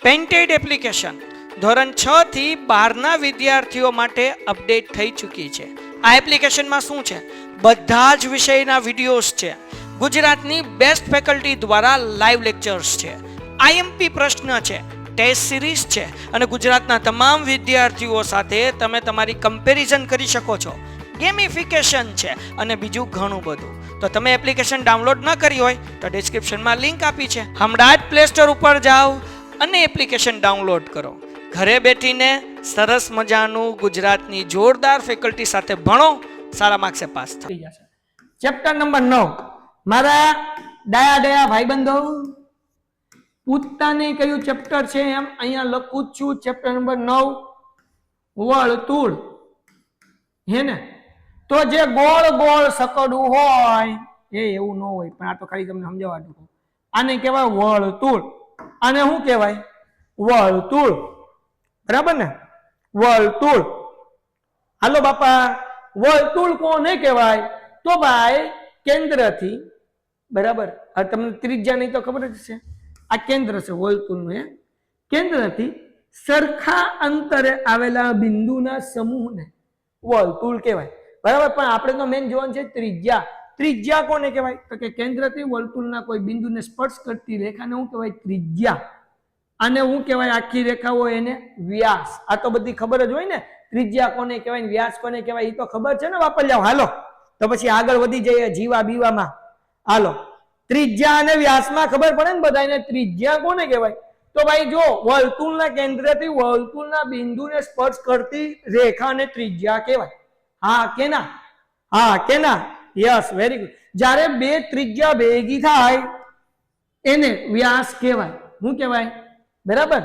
Painted application ધોરણ 6 થી 12ના વિદ્યાર્થીઓ માટે અપડેટ થઈ ચૂકી છે. આ એપ્લિકેશનમાં શું છે? બધા જ વિષયના વિડીયોઝ છે. ગુજરાતની બેસ્ટ ફેકલ્ટી દ્વારા લાઈવ લેક્ચર્સ છે. આઈએમપી પ્રશ્ન છે, ટેસ્ટ સિરીઝ છે અને ગુજરાતના તમામ વિદ્યાર્થીઓ સાથે તમે તમારી કમ્પેરિઝન કરી શકો છો. ગેમિફિકેશન છે અને બીજું ઘણું બધું. તો તમે એપ્લિકેશન ડાઉનલોડ ન કરી હોય તો ડિસ્ક્રિપ્શનમાં લિંક આપી છે. હમણાં જ પ્લે સ્ટોર ઉપર જાઓ અને એપ્લિકેશન ડાઉનલોડ કરો. ઘરે બેઠીને સરસ મજાનું ગુજરાતની જોરદાર ફેકલ્ટી સાથે ભણો, સારા માર્ક્સે પાસ થઈ જશે. ચેપ્ટર નંબર 9 મારા ડાયા ભાઈબંધો, પૂછતા નહીં કયું ચેપ્ટર છે એમ અહીંયા લખું જ છું. ચેપ્ટર નંબર 9 વર્તુળ. હે ને? તો જે ગોળ ગોળ સકડું હોય એ એવું ન હોય, પણ આ તો ખાલી તમને સમજાવવા દઉં. આને કહેવાય વર્તુળ. આને શું કહેવાય? વર્તુળ. બરાબર ને? વર્તુળ. હાલો બાપા, વર્તુળ કોને કહેવાય? તો ભાઈ કેન્દ્રથી, બરાબર, આ તમને ત્રિજ્યા નહીં તો ખબર જ છે. આ કેન્દ્ર છે વર્તુળનું. કેન્દ્રથી સરખા અંતરે આવેલા બિંદુના સમૂહને વર્તુળ કહેવાય. બરાબર, પણ આપણે તો મેન જોવાનું છે ત્રિજ્યા. ત્રિજ્યા કોને કહેવાય? તો કે કેન્દ્રથી વર્તુળના કોઈ બિંદુને સ્પર્શ કરતી રેખાને શું કહેવાય? ત્રિજ્યા. આને શું કહેવાય? આખી રેખા હોય એને વ્યાસ. આ તો બધી ખબર જ હોય ને, ત્રિજ્યા કોને કહેવાય, વ્યાસ કોને કહેવાય, એ તો ખબર છે ને વાપરજાવ. હાલો તો પછી આગળ વધી જઈએ જીવા બીવામાં. હાલો, ત્રિજ્યા અને વ્યાસમાં ખબર પડે ને બધાને. ત્રિજ્યા કોને કહેવાય? તો ભાઈ જો વર્તુળના કેન્દ્રથી વર્તુળના બિંદુને સ્પર્શ કરતી રેખાને ત્રિજ્યા કહેવાય. હા કે ના? હા કે ના? Yes, very good. જ્યારે બે ત્રિજ્યા ભેગી થાય એને વ્યાસ કહેવાય. શું કહેવાય? બરાબર.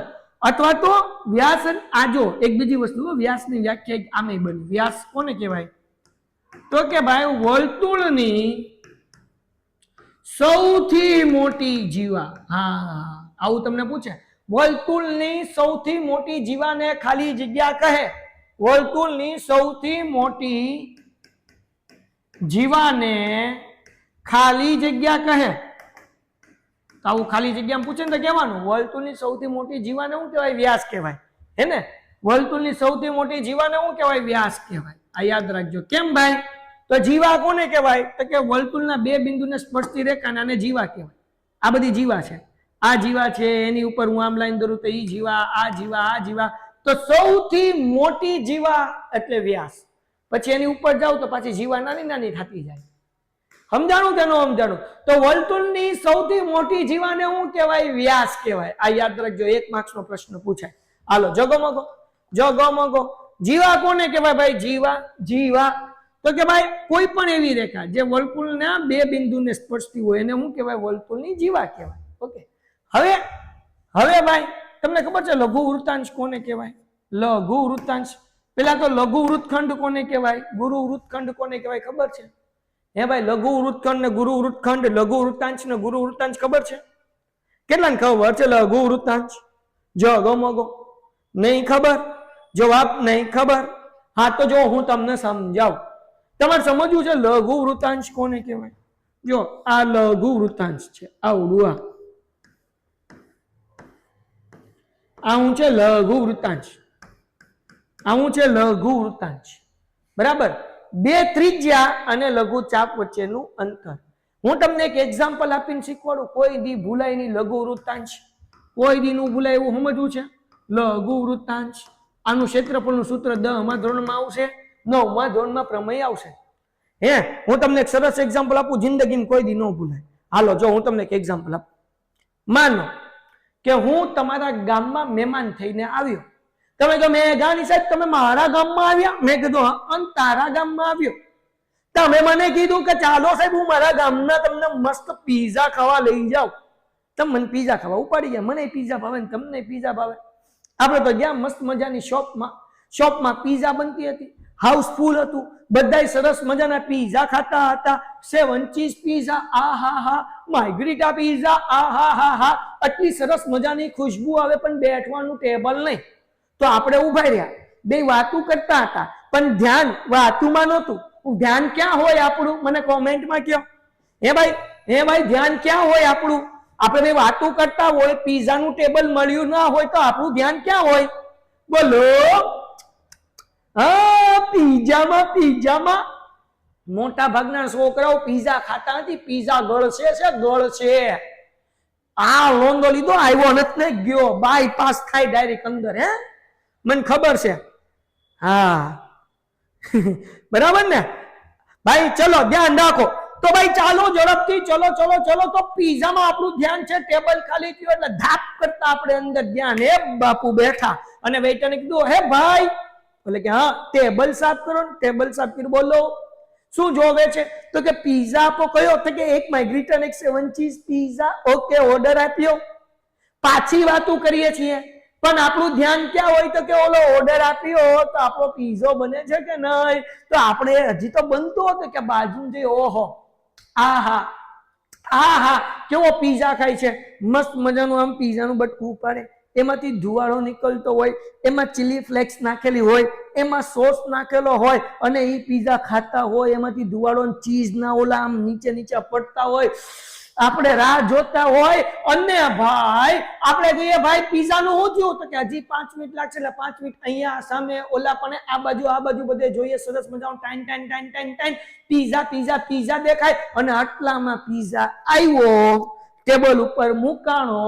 અથવા તો વ્યાસ. આ જો એક બીજી વસ્તુ, વ્યાસની વ્યાખ્યા આમે બની. વ્યાસ કોને કહેવાય? તો કે ભાઈ વર્તુળની સૌથી મોટી જીવા. હા, આવું તમને પૂછે. વર્તુળની સૌથી મોટી જીવાને ખાલી જગ્યા કહે. વર્તુળની સૌથી મોટી જીવાને ખાલી જગ્યા કહે. તો આવું ખાલી જગ્યામાં પૂછે ને તો કહેવાનું વર્તુળની સૌથી મોટી જીવાને શું કહેવાય? વ્યાસ કહેવાય. હે ને? વર્તુળની સૌથી મોટી જીવાને શું કહેવાય? વ્યાસ કહેવાય. આ યાદ રાખજો. કેમ ભાઈ? તો જીવા કોને કહેવાય? તો કે વર્તુળના બે બિંદુને સ્પર્શતી રેખાને આને જીવા કહેવાય. આ બધી જીવા છે. આ જીવા છે, એની ઉપર હું આમ લાઈન દોરું તો ઈ જીવા, આ જીવા, આ જીવા. તો સૌથી મોટી જીવા એટલે વ્યાસ. પછી એની ઉપર જાવ તો પાછી જીવા નાની નાની થતી જાય. સમજાણું કે ન સમજાણું? તો વર્તુળની સૌથી મોટી જીવાને શું કહેવાય? વ્યાસ કહેવાય. આ યાદ રાખજો, 1 માર્ક્સનો પ્રશ્ન પૂછાય. હાલો, જગમગો જગમગો. જીવા કોને કહેવાય ભાઈ? જીવા. જીવા તો કે ભાઈ કોઈ પણ એવી રેખા જે વર્તુળના બે બિંદુને સ્પર્શતી હોય એને શું કહેવાય? વર્તુળની જીવા કહેવાય. ઓકે. હવે ભાઈ તમને ખબર છે લઘુ વૃત્તાંશ કોને કહેવાય? લઘુ વૃત્તાંશ. પેલા તો લઘુ વૃત્તખંડ કોને કહેવાય? ગુરુ વૃત્તખંડ કોને કહેવાય? ખબર છે? હે ભાઈ, લઘુ વૃત્તખંડ ને ગુરુ વૃત્તખંડ, લઘુ વૃત્તાંશ ને ગુરુ વૃત્તાંશ ખબર છે? કેટલાને ખબર છે લઘુ વૃત્તાંશ? જગમગો. નહીં ખબર? જવાબ નહીં ખબર. હા તો જો હું તમને સમજાવું. તમારે સમજવું છે લઘુ વૃત્તાંશ કોને કહેવાય. જો આ લઘુ વૃત્તાંશ છે, આવડું આ હું છે લઘુ વૃત્તાંશ. આવું છે લઘુ વૃત્તાંશ. બરાબર. બે ત્રિજ્યા અને લઘુ ચાપ વચ્ચેનું અંતર. હું તમને એક એક્ઝામ્પલ આપીને શીખવાડું. કોઈ દી ભૂલાય નહીં લઘુ વૃત્તાંશ. કોઈ દી નું ભૂલાય એવું સમજવું છે. લઘુ વૃત્તાંશ. આનું ક્ષેત્રફળનું સૂત્ર 10મા ધોરણમાં આવશે, 9મા ધોરણમાં પ્રમેય આવશે. હે, હું તમને એક સરસ એક્ઝામ્પલ આપું, જિંદગીમાં કોઈ દી ન ભૂલાય. હાલો જો હું તમને એક એક્ઝામ્પલ આપું. માનો કે હું તમારા ગામમાં મહેમાન થઈને આવ્યો. તમે તો મેઘાણી સાહેબ તમે મારા ગામમાં આવ્યા? મેં કીધું હા, તારા ગામમાં આવ્યો. તમે મને કીધું કે ચાલો સાહેબ હું મારા ગામના તમને મસ્ત પીઝા ખાવા લઈ જાઉં. તમે મને પીઝા ખાવા ઉપાડી ગયા. મને પીઝા ભાવે ને તમને પીઝા ભાવે. આપણે તો ગયા મસ્ત મજાની શોપમાં પીઝા બનતી હતી, હાઉસફુલ હતું, બધા સરસ મજાના પીઝા ખાતા હતા. 7 ચીઝ પીઝા, આ હા હા, માર્ગરીટા પીઝા, આ હા હા હા, આટલી સરસ મજાની ખુશ્બુ આવે પણ બેઠવાનું ટેબલ નહીં. તો આપણે ઉભા રહ્યા, બે વાતું કરતા હતા પણ ધ્યાન વાતુમાં નહોતું. ધ્યાન ક્યાં હોય આપણું? મને કોમેન્ટમાં કહો. હે ભાઈ ધ્યાન ક્યાં હોય આપણું? આપણે બે વાતો કરતા હોય, પીઝાનું ટેબલ મળ્યું ના હોય તો આપણું ધ્યાન ક્યાં હોય? બોલો. હા, પીઝામાં મોટા ભાગના છોકરાઓ પીઝા ખાતા નથી. પીઝા ગળશે. આ લોંદો લીધો, આવ્યો નથી ગયો, બાયપાસ થાય ડાયરેક્ટ અંદર. હે, મને ખબર છે. હા બરાબર ને ભાઈ? ચલો ધ્યાન રાખો. તો ભાઈ ચાલો ઝડપથી, ચલો. તો પીઝામાં આપણું ધ્યાન છે, ટેબલ ખાલી થયું એટલે ધાપ કરતા આપણે અંદર ધ્યાન. હે બાપુ બેઠા અને વેઇટરને કીધું, હે ભાઈ, એટલે કે હા ટેબલ સાફ કરો ને. ટેબલ સાફ કર્યું. બોલો શું જોવે છે? તો કે પીઝા આપો. કયો? તો કે એક માઇગ્રેટન, એક 7 ચીઝ પીઝા. ઓકે, ઓર્ડર આપ્યો. પાછી વાતો કરીએ છીએ પણ આપણું ધ્યાન ક્યાં હોય? તો કે ઓલો ઓર્ડર આપ્યો તો આપણો પીઝો બને છે કે નહીં? તો આપણે હજી તો બનતો હતો કે બાજુ જઈ, ઓહો આહા કેવો પીઝા ખાય છે, મસ્ત મજાનું આમ પીઝાનું બટકું ઉપાડે, એમાંથી ધુવાળો નીકળતો હોય, એમાં ચીલી ફ્લેક્સ નાખેલી હોય, એમાં સોસ નાખેલો હોય અને એ પીઝા ખાતા હોય, એમાંથી ધુવાળો ચીઝ ના ઓલા આમ નીચે પડતા હોય, આપણે રાહ જોતા હોય અને ભાઈ આપણે કહીએ ભાઈ પીઝાનું શું થયું? તો કે હજી 5 મિનિટ લાગશે. એટલે 5 મિનિટ અહીંયા સામે ઓલા પણ આ બાજુ બધે જોઈએ, સરસ મજાનું ટાઈમ પીઝા દેખાય અને આટલામાં પીઝા આવ્યો, ટેબલ ઉપર મૂકાણો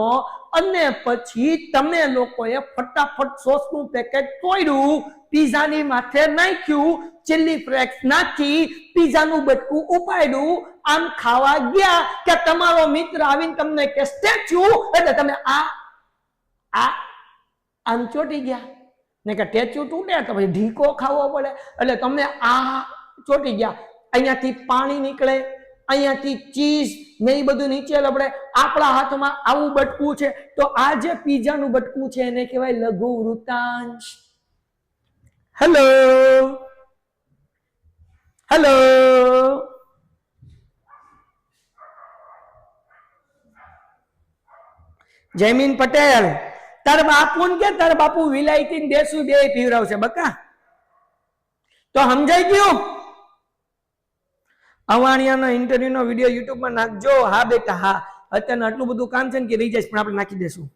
અને પછી તમે લોકોએ ફટાફટ સોસનું પેકેટ તોડ્યું, પીઝાની માથે નાખ્યું, ચીલી ફ્લેક્સ નાખી, પીઝાનું બટકું ઉપાડ્યું, આમ ખાવા ગયા કે તમારો મિત્ર આવીને તમને કે સ્ટેચ્યુ, એટલે તમે આમ ચોટી ગયા ને કે ટેચ્યુ તૂટે તો પછી ઢીકો ખાવો પડે, એટલે તમને આ ચોટી ગયા. અહીંયાથી પાણી નીકળે, અહીંયાથી ચીઝ ને એ બધું નીચે લબડે. આપણા હાથમાં આવું બટકું છે તો આ જે પીઝાનું બટકું છે એને કહેવાય લઘુ વૃત્તાંશ. હેલો જયમીન પટેલ, તાર બાપુ ને કે તાર બાપુ વિલાયતી દેશું બે પીવરાવશે બકા. તો સમજાઈ ગયું? અવાણિયાના ઇન્ટરવ્યુ નો વિડીયો યુટ્યુબ માં નાખજો. હા બેટા હા, અત્યારે આટલું બધું કામ છે ને કે રહી જાય પણ આપણે નાખી દેશું.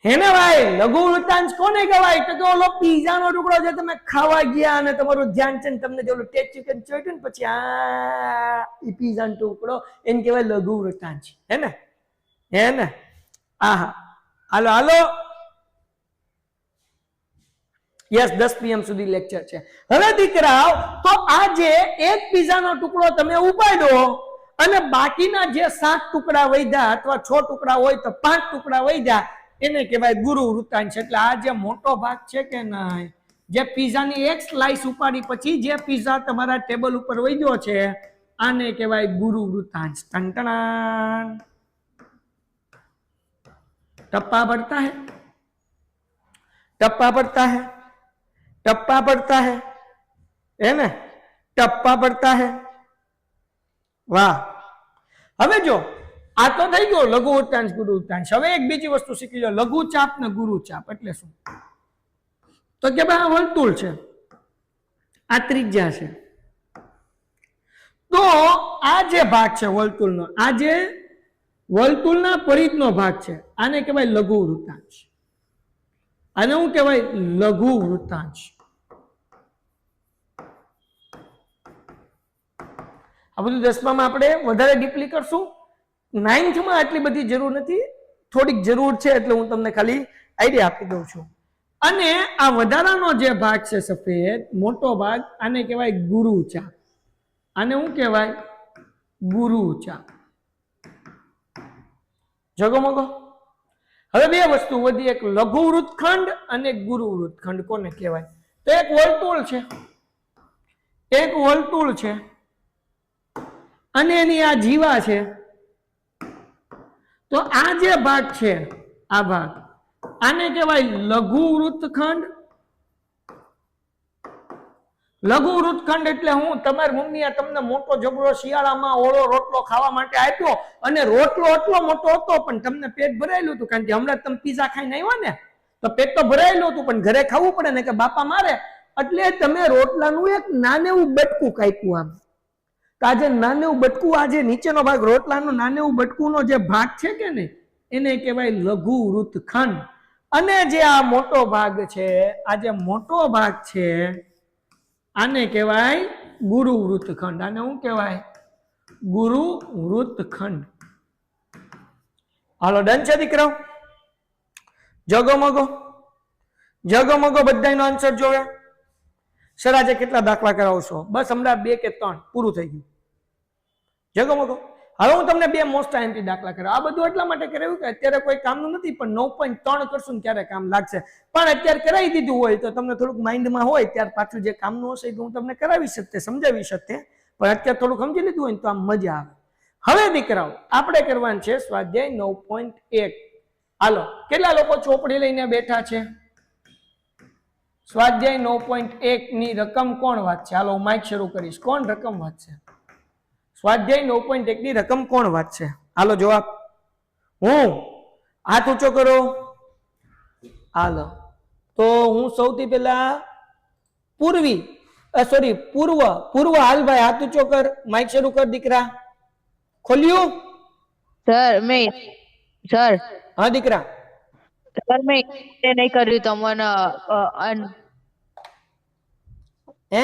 હેને ભાઈ, લઘુ વૃત્તાંશ કોને કહેવાય? તો ઓલો પીઝાનો ટુકડો જે તમે ખાવા ગયા અને તમારું ધ્યાન છે ને તમને જે ઓલું ટેસ્ટ ચિકન ચોટ્યું ને પછી આ પીઝાનો ટુકડો એને કહેવાય લઘુ વૃત્તાંશ. હેને આહા. હાલો યસ, 10 PM સુધી લેક્ચર છે. હવે દીકરાઓ, તો આ જે એક પીઝાનો ટુકડો તમે ઉપાડ્યો અને બાકીના જે 7 ટુકડા વધ્યા અથવા 6 ટુકડા હોય તો 5 ટુકડા વધ્યા, એને કહેવાય ગુરુ વૃત્તાંશ. એટલે આ જે મોટો ભાગ છે કે નહીં, જે પીઝાની એક સ્લાઇસ ઉપાડી પછી જે પીઝા તમારા ટેબલ ઉપર વધ્યો છે આને કહેવાય ગુરુ વૃત્તાંશ. ટંટણાન. टप्पा पड़ता है ना, टप्पा पड़ता है. वाह. હવે જો આ તો થઈ ગયો લઘુ વૃત્તાંશ ગુરુ વૃત્તાંશ. હવે એક બીજી વસ્તુ શીખી લો, લઘુ ચાપ ને ગુરુ ચાપ એટલે શું? તો કે ભાઈ વર્તુળ છે, આ ત્રિજ્યા છે, તો આ જે ભાગ છે વર્તુળનો, આ જે વર્તુળના પરિઘનો ભાગ છે આને કહેવાય લઘુ વૃત્તાંશ. આને શું કહેવાય? લઘુ વૃત્તાંશ. આ બધું 10માં આપણે વધારે ડીપલી કરશું. 9th માં આટલી બધી જરૂર નથી, થોડીક જરૂર છે એટલે હું તમને ખાલી આઈડિયા આપી દઉં છું. અને આ વધારાનો જે ભાગ છે સફેદ મોટો ભાગ, આને કહેવાય ગુરુ ચાપ. આને શું કહેવાય? ગુરુ ચાપ. જગમગો. હવે બે વસ્તુ વધી, એક લઘુ વૃત્તખંડ અને ગુરુ વૃત્તખંડ. કોને કહેવાય? તો એક વર્તુળ છે અને એની આ જીવા છે. તો આ જે ભાગ છે, આ ભાગ, આને કહેવાય લઘુ વૃત્તખંડ. લઘુ વૃત્તખંડ એટલે હું, તમારી મમ્મીએ તમને મોટો જબરો શિયાળામાં ઓળો રોટલો ખાવા માટે આપ્યો અને રોટલો એટલો મોટો હતો પણ તમને પેટ ભરાયેલું હતું, કારણ કે હમણાં તમે પીઝા ખાઈને આવ્યા ને તો પેટ તો ભરાયેલું હતું પણ ઘરે ખાવું પડે ને કે બાપા મારે, એટલે તમે રોટલાનું એક નાનું એવું બટકું કાપ્યું આમ. તો આ જે નાનું બટકું, આ જે નીચેનો ભાગ રોટલાનો નાનું બટકુનો જે ભાગ છે કે ને, એને કહેવાય લઘુ વૃત્તખંડ. અને જે આ મોટો ભાગ છે, આ જે મોટો ભાગ છે, આને કહેવાય ગુરુ વૃત્તખંડ. આને શું કહેવાય? ગુરુ વૃત્તખંડ. હાલો, ડન છે દીકરાઓ? જગમગો જગમગો બધાનો આન્સર જોવે. સર આજે કેટલા દાખલા કરાવશો? બસ હમણાં 2 કે 3 પૂરું થઈ ગયું. જગમગો. હવે હું તમને 2 મોસ્ટ આઈએમપી દાખલા કરાવ. આ બધું એટલા માટે કરાવ્યું કે અત્યારે કોઈ કામનું નથી, પણ 9.3 કરશું ને ત્યારે કામ લાગશે. પણ અત્યારે કરાવી દીધું હોય તો તમને થોડુંક માઇન્ડમાં હોય, ત્યાર પાછું જે કામનું હશે તો હું તમને કરાવી શકતે, સમજાવી શકતે. પણ અત્યારે થોડુંક સમજી લીધું હોય ને તો આમ મજા આવે. હવે દીકરાઓ આપણે કરવાનું છે સ્વાધ્યાય 9.1. હાલો, કેટલા લોકો ચોપડી લઈને બેઠા છે? સ્વાધ્યાય 9.1 ની રકમ કોણ વાંચશે? હાલો, હું માઇક શરૂ કરીશ. કોણ રકમ વાંચશે? સ્વાધ્યાય 9.1 ની રકમ કોણ વાંચશે? હાલો જવાબ. હું. હાથ ઊંચો કરો. હાલો, તો હું સૌથી પહેલા પૂર્વ હાલ ભાઈ હાથ ઊંચો કર. માઇક શરૂ કર દીકરા. ખોલ્યું? સર હા દીકરા. સર મેં એ નહીં કર્યું તમને હે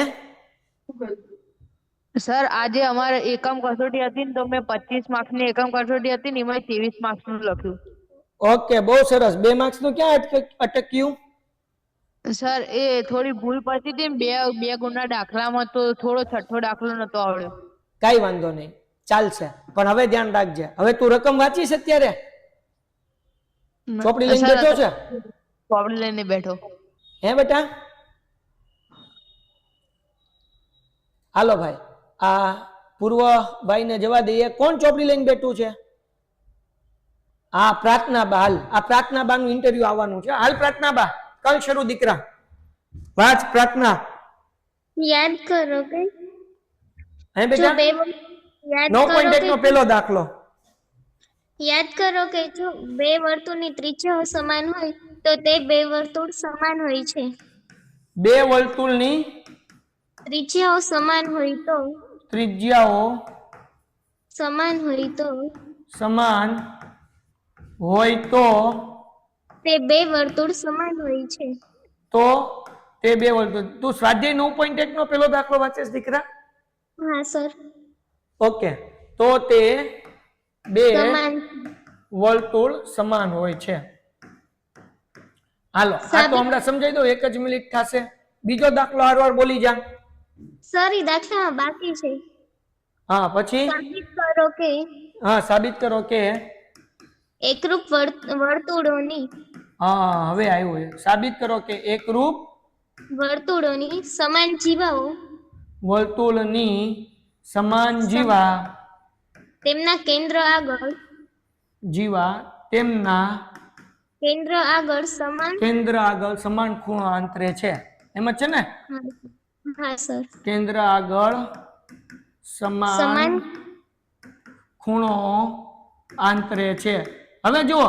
સર આજે અમારે એકમ કસોટી હતી ને તો મેં 25 માર્ક્સની એકમ કસોટી હતી ને એમાં 23 માર્ક્સનું લખ્યું. ઓકે, બહુ સરસ. 2 માર્ક્સ નું ક્યાં અટક્યું? સર એ થોડી ભૂલ પડતી હતી ને બે ગુણના દાખલામાં, તો થોડો છઠ્ઠો દાખલો નતો આવડ્યો. કઈ વાંધો નહીં, ચાલશે. પણ હવે ધ્યાન રાખજે. હવે તું રકમ વાંચીશ અત્યારે? ચોપડી લઈને બેઠો છે? ચોપડી લઈને બેઠો. હે બેટા? હાલો ભાઈ, આ પૂર્વ ભાઈ ને જવા દઈએ. કોણ ચોપડી લઈને બેઠું છે? હા, પ્રાર્થના બા. હાલ, આ પ્રાર્થના બા નું ઇન્ટરવ્યુ આવવાનું છે. હાલ પ્રાર્થના બા, કલ શરૂ દીકરા. વાંચ પ્રાર્થના. યાદ કરો કે હે બેટા? 9.1 નો પહેલો દાખલો. યાદ કરો કે જો 2 વર્તુળની ત્રિજ્યાઓ સમાન હોય તો તે 2 વર્તુળ સમાન હોય છે. 2 વર્તુળની ત્રિજ્યાઓ સમાન હોય તો ત્રિજ્યાઓ સમાન હોય તો સમાન હોય તો તે 2 વર્તુળ સમાન હોય છે. તો તે 2 વર્તુળ. તું સ્વાધ્યાય 9.1 નો પહેલો દાખલો વાંચેસ દીકરા? હા સર. ઓકે, તો તે 2 સમાન. વર્તુળ સમાન હોય છે. હાલો, આ તો હમણાં સમજાઈ દો, 1 જ મિનિટ થશે. બીજો દાખલો હારવાર બોલી જા. સર એ દાખલામાં બાકી છે. હા, પછી? સાબિત કરો કે હા, સાબિત કરો કે એકરૂપ વર્તુળોની હવે આવ્યું. સાબિત કરો કે એકરૂપ વર્તુળોની સમાન જીવાઓ વર્તુળની સમાન જીવા તેમના કેન્દ્ર આગળ કેન્દ્ર આગળ સમાન ખૂણો આંતરે છે. એમ જ છે ને? હા સર. કેન્દ્ર આગળ સમાન ખૂણો આંતરે છે. હવે જુઓ,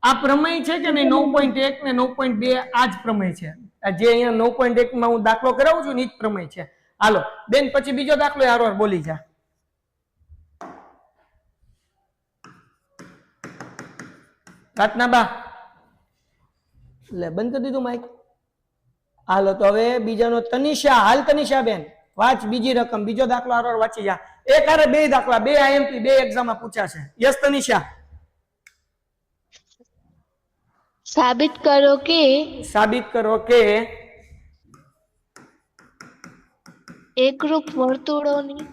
આ પ્રમેય છે કે નહીં? 9.1 ને 9.2 આ જ પ્રમેય છે. જે અહીંયા 9.1 માં હું દાખલો કરાવું છું ને, એ જ પ્રમેય છે. હાલો બેન, પછી બીજો દાખલો હારવાર બોલી જા. પ્રાર્થના બા, લે બંધ કરી દીધું માઇક. હાલો, તો હવે બીજાનો તનિષા. હાલ તનિષા બેન, વાંચ બીજી રકમ. બીજો દાખલો હારવાર વાંચી જા. એક હારે 2 દાખલા, 2 આઈએમપી, 2 એક્ઝામમાં પૂછાશે. યસ તનિષા? સાબિત કરો કે એકરૂપ વર્તુળોની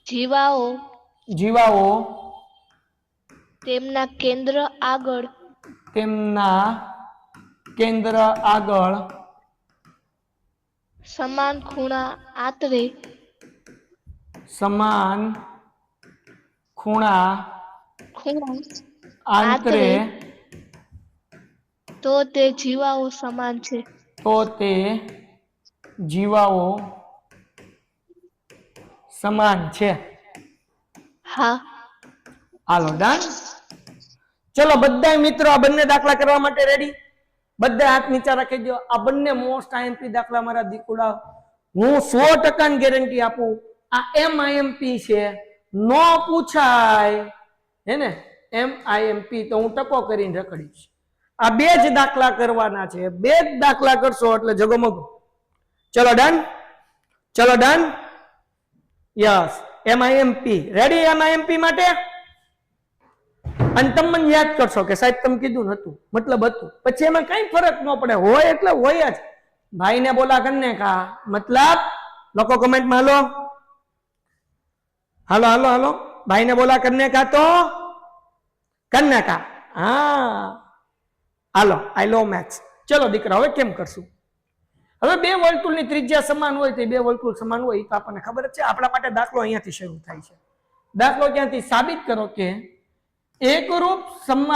જીવાઓ તેમના કેન્દ્ર આગળ સમાન ખૂણા આંતરે તો તે જીવાઓ સમાન છે. હા. હાલો ડન. ચલો બધા મિત્રો આ બંને દાખલા કરવા માટે રેડી? બધા હાથ નીચે રાખી દો. આ બંને મોસ્ટ આઈએમપી દાખલા મારા દીકુડા, હું 100% ગેરંટી આપું. આ MIMP છે, નો પૂછાય હે ને, MIMP તો હું ટકો કરીને રખડીશ. આ બે જ દાખલા કરવાના છે, બે જ દાખલા કરશો એટલે જગમગ. ચલો ડન, ચલો done. Yes, MIMP ready. MIMP માટે અને તમે મને યાદ કરશો કે સાહેબ તમે કીધું નતું, મતલબ હતું, પછી એમાં કઈ ફરક ન પડે, હોય એટલે હોય જ. ભાઈને બોલા કરને કા મતલબ, લોકો કમેન્ટમાં હાલો હાલો હાલો હાલો, ભાઈને બોલા કરને કા તો કરને કા. હા હાલો, આઈ લો મેથ્સ. ચલો દીકરા, હવે કેમ કરશું? હવે બે વર્તુળની ત્રિજ્યા સમાન હોય તો બે વર્તુળ સમાન હોય તો આપણને ખબર જ છે. આપણા માટે દાખલો અહીંયાથી શરૂ થાય છે. દાખલો ક્યાંથી? સાબિત કરો કે એકરૂપની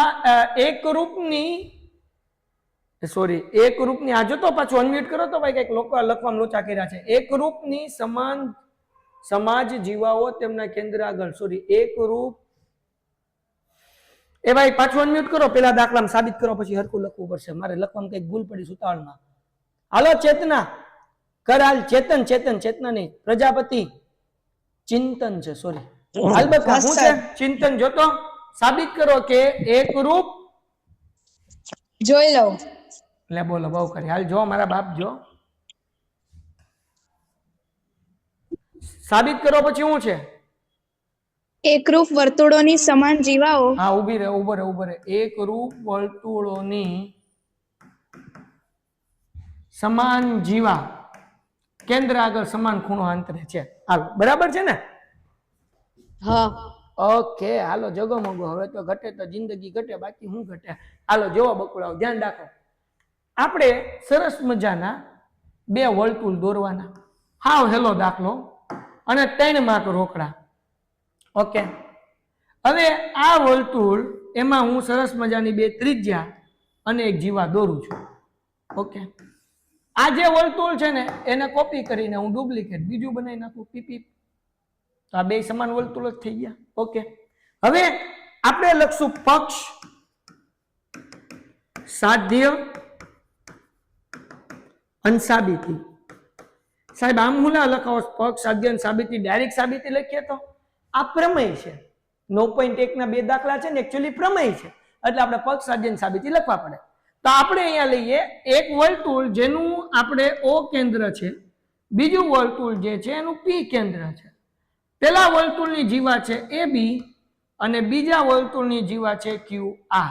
આ જો તો પાછું અનમ્યુટ કરો તો ભાઈ, કઈક લોકો લખવામાં લોચા કર્યા છે. એકરૂપની સમાન સમાજ જીવાઓ તેમના કેન્દ્ર આગળ, સોરી એકરૂપ, એ ભાઈ પાછું અનમ્યુટ કરો, પેલા દાખલામાં સાબિત કરો, પછી હરખું લખવું પડશે. મારે લખવામાં કઈક ભૂલ પડી સુતાળમાં. હાલો ચેતના કરાલ, ચેતન ચેતન ચેતના નહીં, પ્રજાપતિ ચિંતન છે, સોરી અલબત્ત શું છે ચિંતન. જોતો સાબિત કરો કે એકરૂપ, જોઈ લો. લે બોલો, બહુ કરી. હાલ જો મારા બાપ, જો સાબિત કરો પછી શું છે? એકરૂપ વર્તુળોની સમાન જીવાઓ. હા ઉભી રહે, ઉભો રહે, ઉભો રહે. એકરૂપ વર્તુળોની સમાન જીવા કેન્દ્ર આગળ સમાન ખૂણો અંતરે છે. હાલો બરાબર છે ને? હા. ઓકે હાલો જગો મગો. હવે તો ઘટે તો જિંદગી ઘટે, બાકી શું ઘટે. હાલો જોવો બકુડાઓ, ધ્યાન રાખો. આપણે સરસ મજાના બે વર્તુળ દોરવાના. હાવ હેલો દાખલો અને 3 માર્ક રોકડા. ઓકે, હવે આ વર્તુળ, એમાં હું સરસ મજાની બે ત્રિજ્યા અને એક જીવા દોરું છું. ઓકે, આ જે વર્તુળ છે ને એને કોપી કરીને હું ડુપ્લિકેટ બીજું બનાવી નાખું, પીપી, તો આ બે સમાન વર્તુળ જ થઈ ગયા. ઓકે, હવે આપણે લખશું પક્ષ, સાધ્ય અને સાબિતી. સાહેબ આમ હું ના લખાવો પક્ષ, સાધ્ય અને સાબિતી, ડાયરેક્ટ સાબિતી લખીએ તો આ પ્રમેય છે. 9.1 ના બે દાખલા છે ને એકચ્યુઅલી પ્રમેય છે, એટલે આપણે પક્ષ, સાધ્ય અને સાબિતી લખવા પડે. તો આપણે અહીંયા લઈએ એક વર્તુળ જેનું આપણે O કેન્દ્ર છે, બીજું વર્તુળ જે છે એનું P કેન્દ્ર છે. પેલા વર્તુળની જીવા છે AB અને બીજા વર્તુળની જીવા છે QR.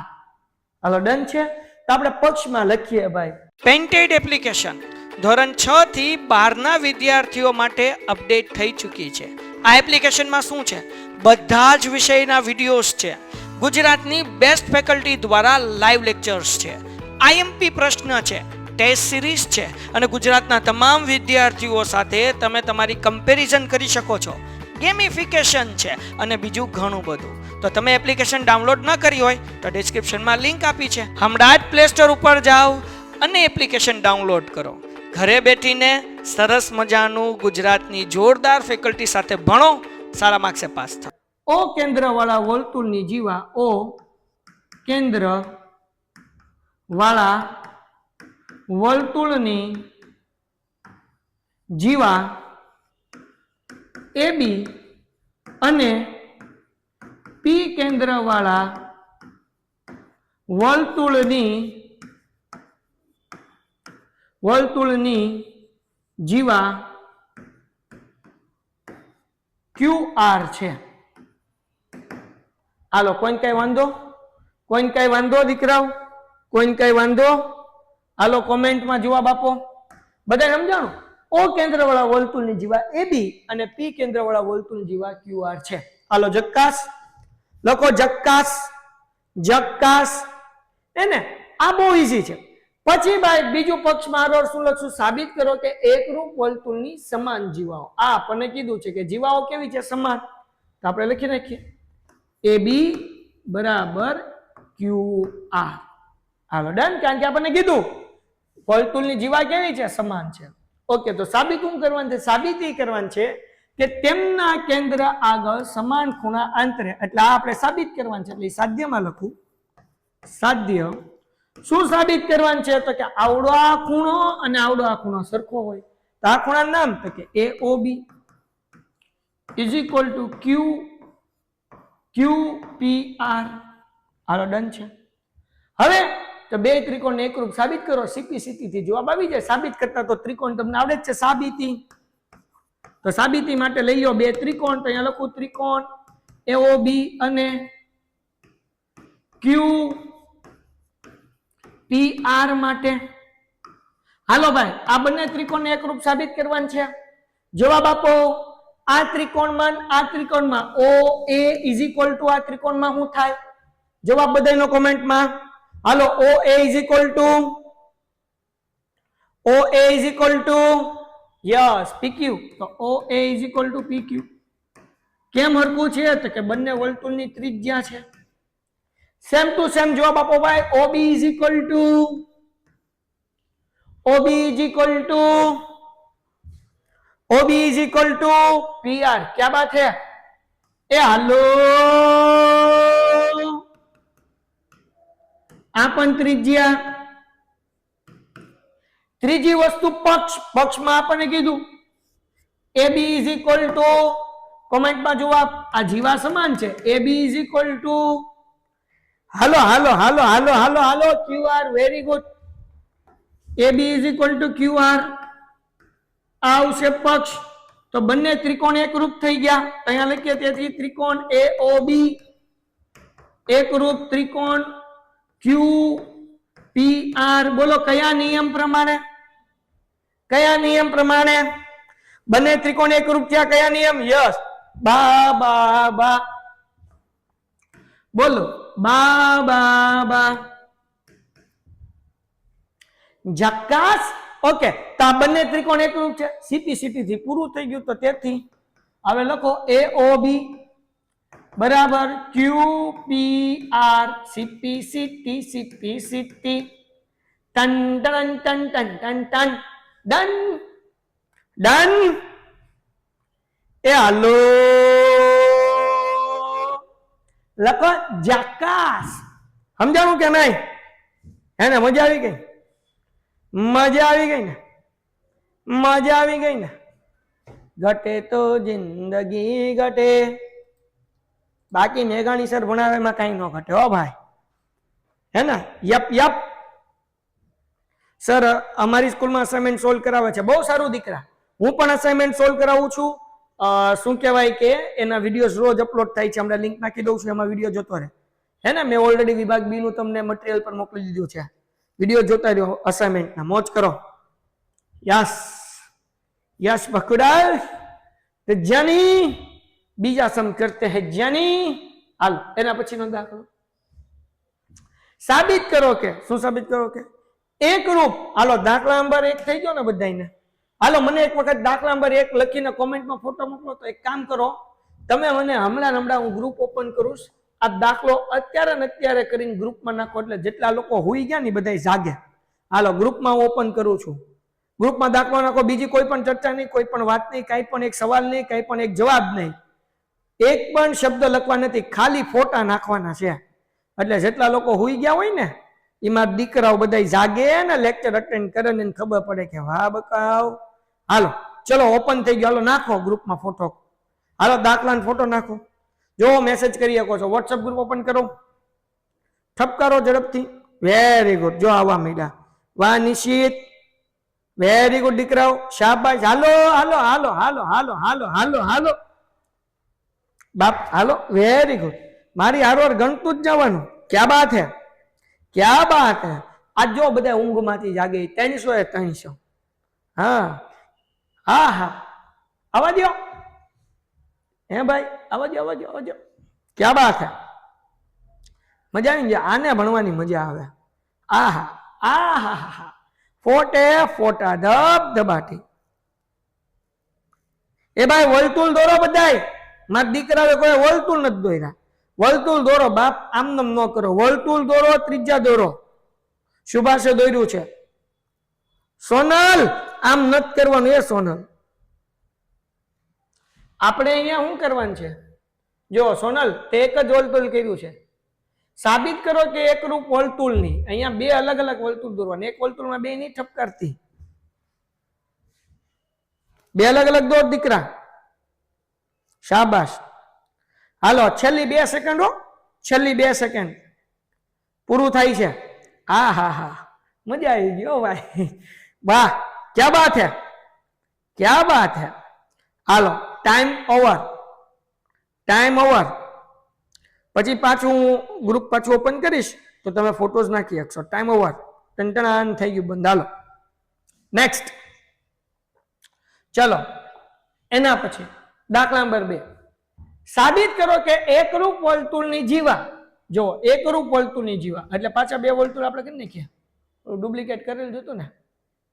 હાલો ડન છે. તો આપણે પક્ષમાં લખીએ ભાઈ. પેન્ટેડ એપ્લિકેશન ધોરણ 6 થી 12 ના વિદ્યાર્થીઓ માટે અપડેટ થઈ ચૂકી છે. આ એપ્લિકેશનમાં શું છે? બધા જ વિષયના વિડીયોઝ છે. ગુજરાતની બેસ્ટ ફેકલ્ટી દ્વારા લાઈવ લેક્ચર્સ છે. IMP પ્રશ્ન છે, ટેસ્ટ સિરીઝ છે અને ગુજરાતના તમામ વિદ્યાર્થીઓ સાથે તમે તમારી કમ્પેરિઝન કરી શકો છો. ગેમિફિકેશન છે અને બીજું ઘણું બધું. તો તમે એપ્લિકેશન ડાઉનલોડ ન કરી હોય તો ડિસ્ક્રિપ્શનમાં લિંક આપી છે, હમણાં જ પ્લે સ્ટોર ઉપર જાઓ અને એપ્લિકેશન ડાઉનલોડ કરો. ઘરે બેઠીને સરસ મજાનું ગુજરાતની જોરદાર ફેકલ્ટી સાથે ભણો, સારા માર્ક્સે પાસ થાઓ. O કેન્દ્ર વાળા વર્તુળની જીવા, O કેન્દ્ર વાળા વર્તુળની જીવા AB અને P કેન્દ્ર વાળા વર્તુળની જીવા QR છે. હાલો કોઈને કઈ વાંધો? કોઈને કઈ વાંધો દીકરાઓ? કોઈને કઈ વાંધો? હાલો કોમેન્ટમાં જવાબ આપો. બધા સમજાણું? O કેન્દ્ર વાળા વર્તુળની જીવા AB અને P કેન્દ્ર વાળા વર્તુળની જીવા QR છે. હાલો જક્કાસ લખો, જક્કાસ જક્કાસ. એને આ બહુ ઈઝી છે. પછી ભાઈ બીજું પક્ષમાં આગળ શું લખશું? સાબિત કરો કે એકરૂપ વર્તુળની સમાન જીવાઓ. આ આપણને કીધું છે કે જીવાઓ કેવી છે? સમાન. તો આપણે લખી નાખીએ AB બરાબર QR. હાલો ડન. કારણ કે આપણને કીધું વર્તુળની જીવા કેવી છે? સમાન છે. ઓકે, તો સાબિત શું કરવાનું છે? સાબિતી કરવાની છે કે તેમના કેન્દ્ર આગળ સમાન ખૂણા અંતરે, એટલે આ આપણે સાબિત કરવાનું છે. એટલે સાધ્યમાં લખું, સાધ્ય શું સાબિત કરવાનું છે? તો કે આવડો આ ખૂણો અને આવડો આ ખૂણો સરખો હોય. તો આ ખૂણાનું નામ તો કે AOB is equal to QPR. Hello done છે. હવે તો બે ત્રિકોણ એકરૂપ સાબિત કરો. સીપી થી જવાબ આવી જાય. સાબિત કરતા તો ત્રિકોણ તમને આવડે જ છે. સાબિતી, તો સાબિતી માટે લઈ લો બે ત્રિકોણ. તો અહીંયા લખું ત્રિકોણ AOB અને QPR માટે. હાલો ભાઈ, આ બંને ત્રિકોણને એકરૂપ સાબિત કરવાનું છે. જવાબ આપો. આ ત્રિકોણમાં OA ઇઝ ઇક્વલ ટુ આ ત્રિકોણમાં શું થાય? જવાબ બધાયનો કોમેન્ટમાં. હાલો, OA is equal to yes PQ. તો OA is equal to PQ. કેમ હરખું છે? તો કે બંને વર્તુળની ત્રિજ્યા છે. સેમ ટુ સેમ જવાબ આપો ભાઈ. OB is equal to PR. क्या बात है? ए हालो, આ પણ ત્રિજ્યા. ત્રીજી વસ્તુ પક્ષમાં આપણને કીધું AB ઇઝ ઇક્વલ ટુ, કોમેન્ટમાં જવાબ. આ જીવા સમાન છે. AB is equal to hello QR. Very good. AB is equal to QR. આવશે પક્ષ. તો બંને ત્રિકોણ એકરૂપ થઈ ગયા. અહીંયા લખીએ તેથી ત્રિકોણ AOB એકરૂપ ત્રિકોણ QPR. બોલો કયા નિયમ પ્રમાણે? બંને ત્રિકોણ એકરૂપ થયા. કયા નિયમ? યસ, બા. બોલો બા. જક્કાસ. ઓકે, તો આ બંને ત્રિકોણ એકરૂપ છે. સીપી થી પૂરું થઈ ગયું. તો તેથી હવે લખો AOB બરાબર QPR. સીપી ટન ડન. એ હાલો, લખો જક્કાસ. સમજાણું કે નહીં? હે ને? મજા આવી ગઈ? મજા આવી ગઈ ને? ઘટે તો જિંદગી ઘટે, બાકી મેઘાણી સર ભણાવે એમાં કઈ ન ઘટે હો ભાઈ. હે ને? યપ. સર અમારી સ્કૂલમાં અસાઇનમેન્ટ સોલ્વ કરાવે છે. બહુ સારું દીકરા. હું પણ અસાઇનમેન્ટ સોલ્વ કરાવું છું. શું કહેવાય કે એના વિડીયોઝ રોજ અપલોડ થાય છે. હમણાં લિંક નાખી દઉં છું, એમાં વિડીયો જોતો રહે. હે ને? મેં ઓલરેડી વિભાગ B નું તમને મટીરિયલ પર મોકલી દીધું છે. વિડીયો જોતા રહ્યો અસાઇનમેન્ટના. મોજ કરો. यस बकुड़ाल. तो जानी बीजा सम करते हैं जानी. हाल एना पछीनो दाखलो साबित करो के શું સાબિત કરો કે એકરૂપ. હાલો દાખલા નંબર 1 થઈ ગયો ને બધાયને? હાલો મને એક વખત દાખલા નંબર 1 લખીને કોમેન્ટમાં ફોટો મોકલો. તો એક કામ કરો, તમે મને હમણાં હું ગ્રુપ ઓપન કરું. આ દાખલો અત્યારે કરીને ગ્રુપમાં નાખો. એટલે જેટલા લોકો હોઈ ગયા ને બધા જાગે. હાલો ગ્રુપમાં હું ઓપન કરું છું. ગ્રુપમાં દાખલો નાખો. બીજી કોઈ પણ ચર્ચા નહીં, કોઈ પણ વાત નહીં, કાંઈ પણ એક સવાલ નહીં, કાંઈ પણ એક જવાબ નહીં. એક પણ શબ્દ લખવા નથી, ખાલી ફોટા નાખવાના છે. એટલે જેટલા લોકો હોઈ ગયા હોય ને એમાં દીકરાઓ બધા જાગે ને લેક્ચર અટેન્ડ કરે ને ખબર પડે કે વાહ બકાવ. હાલો ચલો ઓપન થઈ ગયો. હાલો નાખો ગ્રુપમાં ફોટો. હાલો દાખલાનો ફોટો નાખો. જો મેસેજ કરી શકો છો. વોટ્સઅપ ગ્રુપ ઓપન કરો. ઠપકારો ઝડપથી. Very good. જો આવવા માંડ્યા. વાહ નિશિત. વેરી ગુડ દીકરાઓ. શાબાશ. હાલો બાપ. હાલો વેરી ગુડ. મારી હારવાર ગણતું જ જવાનું. ક્યા બાત હે. આજ જો બધા ઊંઘમાંથી જાગે. 300 હા. આવા દો. હે ભાઈ આવા દો. ક્યા બાત હે. મજા આવી જાય. આને ભણવાની મજા આવે. આહા ફોટા ધબધબાટી. એ ભાઈ વર્તુળ દોરો બધાય. મારા દીકરાએ કોઈ વર્તુળ નથી દોર્યા. વર્તુળ દોરો બાપ. આમ ન કરો. વર્તુળ દોરો, ત્રિજ્યા દોરો. સુભાષે દોર્યું છે. સોનલ આમ નથી કરવાનું. એ સોનલ આપણે અહીંયા શું કરવાનું છે? જો સોનલ તે એક જ વર્તુળ કર્યું છે. સાબિત કરો કે એકરૂપ વર્તુળની, અહીંયા બે અલગ અલગ વર્તુળ દોરવાના, એક વર્તુળમાં બે ની ઠપકારતી, બે અલગ અલગ દોર દીકરા, શાબાશ. હાલો છેલ્લી 2 સેકન્ડ હો, છેલ્લી 2 સેકન્ડ પૂરું થાય છે. હા હા હા મજા આવી ગયો ભાઈ, વાહ ક્યા બાત હે, ક્યા બાત હે. હાલો ટાઈમ ઓવર, ટાઈમ ઓવર. પછી પાછું ગ્રુપ પાછું ઓપન કરીશ તો તમે ફોટોઝ નાખી શકશો. ટાઈમ ઓવર, ટંટણાન થઈ ગયું બંધ. હાલો નેક્સ્ટ, ચલો એના પછી દાખલા નંબર 2, સાબિત કરો કે એકરૂપ વર્તુળની જીવા. જો એકરૂપ વર્તુળની જીવા એટલે પાછા 2 વર્તુળ આપણે કરી નાખીએ, ડુપ્લિકેટ કરેલું હતું ને,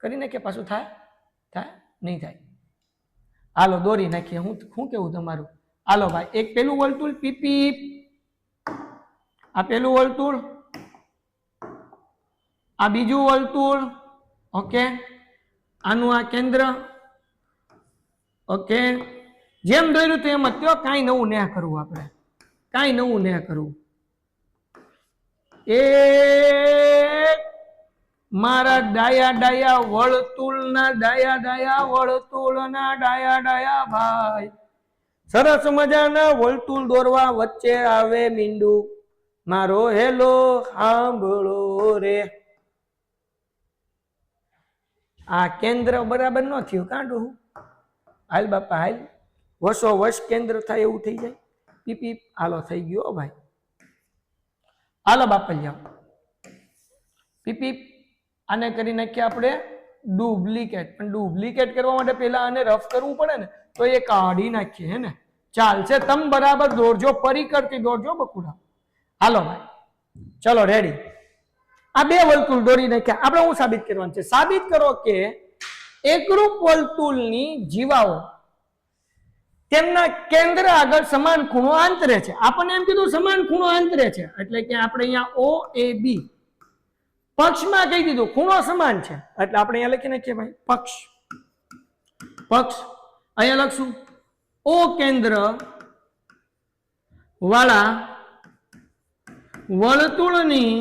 કરી નાખીએ, પાછું થાય થાય નહીં થાય. હાલો દોરી નાખીએ. હું કેવું તમારું? હાલો ભાઈ, એક પેલું વર્તુળ પીપી, આ પેલું વર્તુળ, આ બીજું વર્તુળ, ઓકે, આનું આ કેન્દ્ર, ઓકે. જેમ દોર્યું તો એમ જ ત્યો, કાંઈ નવું ન કરવું, આપણે કાંઈ નવું ન કરવું. એ મારા ડાયા ડાયા વર્તુળના, ડાયા ડાયા વર્તુળના, ડાયા ડાયા ભાઈ, સરસ મજાના વર્તુળ દોરવા વચ્ચે આવે મીંડું, મારો હેલો સાંભળો રે. આ કેન્દ્ર બરાબર ન થયું, કાંડું હાલ બાપા હાલ, વસો વશ કેન્દ્ર થાય એવું થઈ જાય. પીપી હાલો થઈ ગયો ભાઈ. હાલો બાપા જાઓ, પીપી આને કરી નાખીએ આપણે ડુપ્લિકેટ. પણ ડુપ્લિકેટ કરવા માટે પહેલા આને રફ કરવું પડે ને, તો એ કાઢી નાખીએ હે ને. ચાલશે, તમે બરાબર દોરજો, પરિકરથી દોરજો બકુડા. હાલો ભાઈ ચલો રેડી. આ 2 વર્તુળ દોરી નાખ્યા. આપણે શું સાબિત કરવાનું છે? સાબિત કરો કે એકરૂપ વર્તુળની જીવાઓ તેમના કેન્દ્ર આગળ સમાન ખૂણો આંતરે છે. આપણને એમ કીધું સમાન ખૂણો આંતરે છે, એટલે કે આપણે અહીંયા ઓ એ બી પક્ષમાં કહી દીધું ખૂણો સમાન છે, એટલે આપણે અહીંયા લખી નાખીએ ભાઈ પક્ષ. પક્ષ અહીંયા લખશું ઓ કેન્દ્ર વાળા વર્તુળની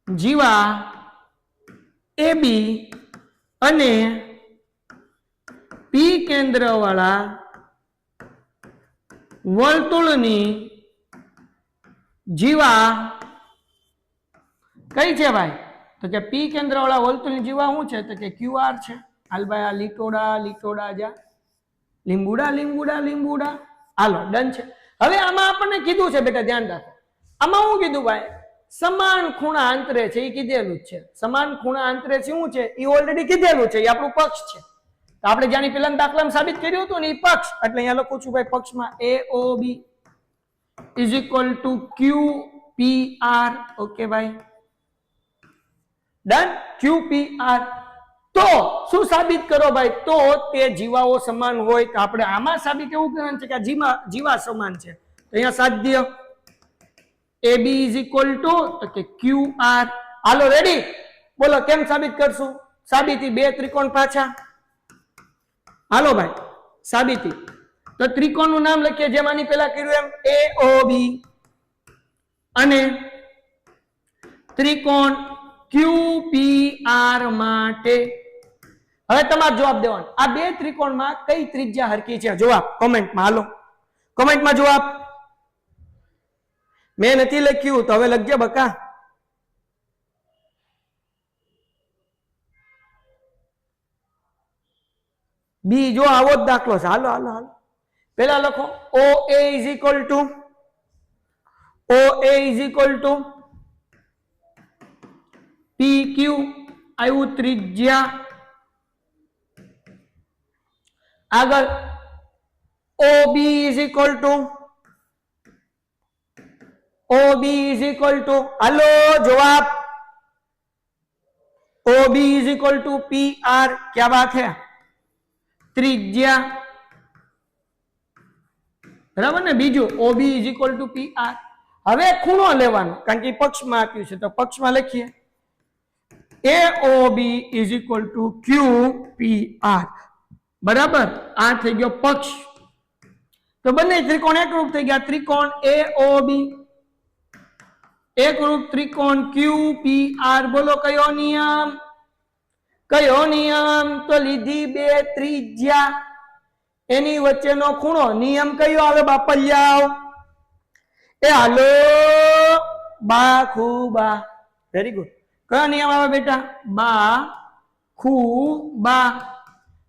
જીવા એ બી અને પી કેન્દ્ર વાળા વર્તુળની જીવા કઈ છે ભાઈ? તો કે પી કેન્દ્ર વાળા વર્તુળની જીવા શું છે? તો કે ક્યુઆર છે. હાલ ભાઈ આ લીટોડા લીટોડા જા, લીંબુડા લીંબુડા લીંબુડા. હાલો ડન છે. હવે આમાં આપણને કીધું છે બેટા, ધ્યાન રાખો, આમાં શું કીધું ભાઈ? સમાન ખૂણા આંતરે છે, એ કીધેલું જ છે. સમાન ખૂણા આંતરે છે શું છે? એ ઓલરેડી કીધેલું છે, એ આપણું પક્ષ છે. તો આપણે જાણી પેલા દાખલામાં સાબિત કર્યું હતું ને, એ પક્ષ, એટલે અહીંયા લખું છું ભાઈ પક્ષમાં AOB is equal to QPR. Okay ભાઈ ડન. QPR. તો શું સાબિત કરો ભાઈ? તો તે જીવાઓ સમાન હોય. તો આપણે આમાં સાબિત એવું કરવાનું છે કે જીવા સમાન છે. તો અહીંયા સાધ્ય AB ઇઝ ઇક્વલ ટુ તો કે QR. હાલો રેડી, બોલો કેમ સાબિત કરશું? સાબિતી 2 ત્રિકોણ પાછા. હાલો ભાઈ સાબિતી. તો ત્રિકોણનું નામ લખીએ જેમ આની પહેલા કર્યું એમ, AOB અને ત્રિકોણ QPR માટે. હવે તમારે જવાબ દેવાનો, આ 2 ત્રિકોણમાં કઈ ત્રિજ્યા હરકી છે? જવાબ કોમેન્ટમાં. હાલો કોમેન્ટમાં જવાબ. મેં નથી લખ્યું તો હવે લખજે બકા. બી જો આવો જ દાખલો છે. હાલો હાલો હાલો પેલા લખો OA is equal to PQ આવ્યું ત્રિજ્યા. આગળ OB ઇઝ ઇક્વલ ટુ હાલો જવાબ OB is equal to PR. क्या बात है? ત્રિજ્યા બરાબર ને. બીજું OB is equal to PR. હવે ખૂણો લેવાનો, કારણ કે પક્ષમાં આપ્યું છે તો પક્ષમાં લખીએ AOB is equal to QPR. બરાબર, આ થઈ ગયો પક્ષ. તો બંને ત્રિકોણ એકરૂપ થઈ ગયા. ત્રિકોણ AOB એકરૂપ ત્રિકોણ QPR બોલો કયો નિયમ? કયો નિયમ? તો લીધી બે ત્રિજ્યા એની વચ્ચેનો ખૂણો. નિયમ કયો આવે બાપલિયાઓ? એ હાલો બા ખૂબા. Very good. કયો નિયમ આવે બેટા? બા ખૂબા.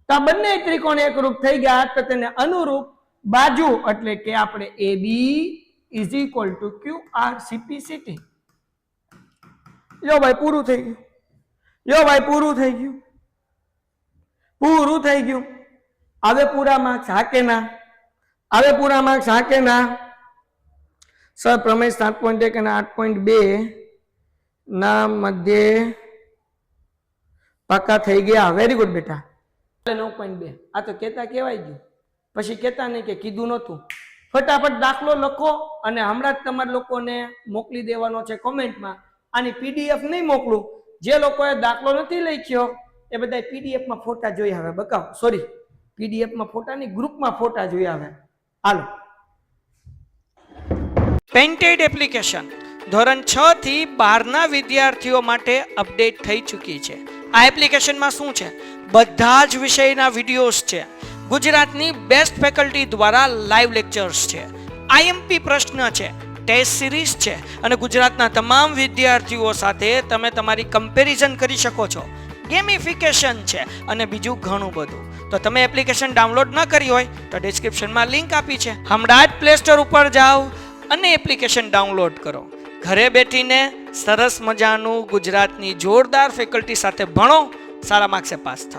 તો આ બંને ત્રિકોણ એકરૂપ થઈ ગયા તો તેને અનુરૂપ બાજુ એટલે કે આપણે AB is equal to QR CPCT. યો ભાઈ પૂરું થઈ ગયું. યો ભાઈ પૂરું થઈ ગયું. પૂરું થઈ ગયું. હવે પૂરા માર્ક્સ હા કે ના? હવે પૂરા માર્ક્સ હા કે ના? સર પ્રમેય 7.1 અને 8.2 ના મધ્ય પાકા થઈ ગયા. વેરી ગુડ બેટા. 9.2 આ તો કેતા કેવાય ગયું. પછી કેતા નહીં કે કીધું નતું. ફટાફટ દાખલો લખો અને હમણાં જ તમારા લોકોને મોકલી દેવાનો છે કોમેન્ટમાં. આની PDF નહીં મોકલું. જે લોકોએ દાખલો નથી લખ્યો એ બધા PDF માં ફોટા જોઈ આવે. બકાવ સોરી PDF માં ફોટા નહીં, ગ્રુપમાં ફોટા જોઈ આવે. હાલો. પેન્ટેડ એપ્લિકેશન ધોરણ 6 થી 12 ના વિદ્યાર્થીઓ માટે અપડેટ થઈ ચૂકી છે. આ એપ્લિકેશનમાં શું છે? બધા જ વિષયના વિડીયોઝ છે. ગુજરાતની બેસ્ટ ફેકલ્ટી દ્વારા લાઈવ લેક્ચર્સ છે. IMP પ્રશ્ન છે, ટેસ્ટ સિરીઝ છે અને ગુજરાતના તમામ વિદ્યાર્થીઓ સાથે તમે તમારી કમ્પેરિઝન કરી શકો છો. ગેમિફિકેશન છે અને બીજું ઘણું બધું. તો તમે એપ્લિકેશન ડાઉનલોડ ન કરી હોય તો ડિસ્ક્રિપ્શનમાં લિંક આપી છે. હમણાં જ પ્લે સ્ટોર ઉપર જાઓ અને એપ્લિકેશન ડાઉનલોડ કરો. ઘરે બેઠીને સરસ મજાનું ગુજરાતની જોરદાર ફેકલ્ટી સાથે ભણો, સારા માર્ક્સે પાસ થાઓ.